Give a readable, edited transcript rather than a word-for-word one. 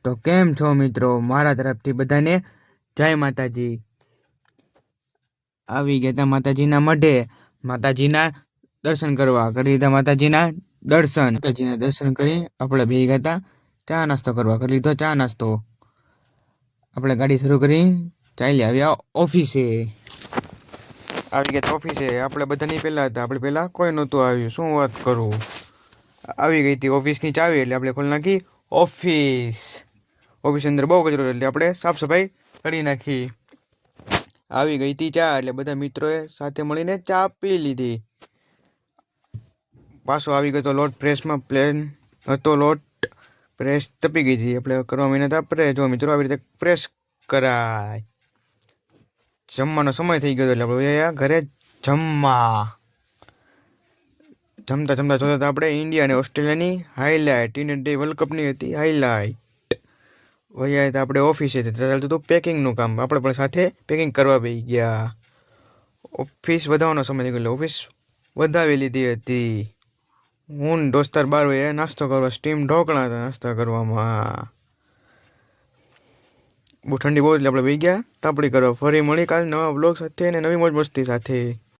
તો કેમ છો મિત્રો? મારા તરફથી બધાને જય માતાજી. આવી ગયા તા માતાજીના મઢે, માતાજીના દર્શન કરવા. કરી લીધા માતાજીના દર્શન કરી આપણે બેસી ગયા તા ચા નાસ્તો કરવા. કરી લીધો ચા નાસ્તો. આપણે ગાડી શરૂ કરી ચાલી આવ્યા ઓફિસે. આવી ગયા ઓફિસે. આપણે બધાની પહેલા હતા. આપણે પહેલા કોઈ નહોતું આવ્યું. શું વાત કરું? આવી ગઈ હતી ઓફિસની ચાવી, એટલે આપણે ખોલી નાખી ઓફિસ. ઓફિસ અંદર બહુ કચરો, એટલે આપણે સાફ સફાઈ કરી નાખી. આવી ગઈ હતી ચા, એટલે બધા મિત્રોએ સાથે મળીને ચા પી લીધી. પાછો આવી ગયો તો લોટ પ્રેસમાં. પ્લેન હતો લોટ પ્રેસ તપી ગઈ હતી. આપણે કરવા માંડ્યા હતા પ્રેસ. જો મિત્રો આવી રીતે પ્રેસ કરાય. જમવાનો સમય થઈ ગયો, એટલે આપણે ઘરે જમવા. જમતા જમતા જોતા હતા આપણે ઇન્ડિયા અને ઓસ્ટ્રેલિયાની હાઈલાઇટ. T20 વર્લ્ડ કપની હતી હાઈલાઇટ. વયા હતા આપણે ઓફિસે. ચાલતું હતું પેકિંગનું કામ. આપણે પણ સાથે પેકિંગ કરવા બેસી ગયા. ઓફિસ વધારવાનો સમય થઈ ગયો, ઓફિસ વધાવી લીધી હતી. હું દોસ્તાર 12 વાગે નાસ્તો કરવા સ્ટીમ ઢોકળા હતા નાસ્તા કરવામાં. બહુ ઠંડી બહુ, એટલે આપણે બેસી ગયા તાપડી કરવા. ફરી મળી કાલ નવા બ્લોગ સાથે અને નવી મોજ મસ્તી સાથે.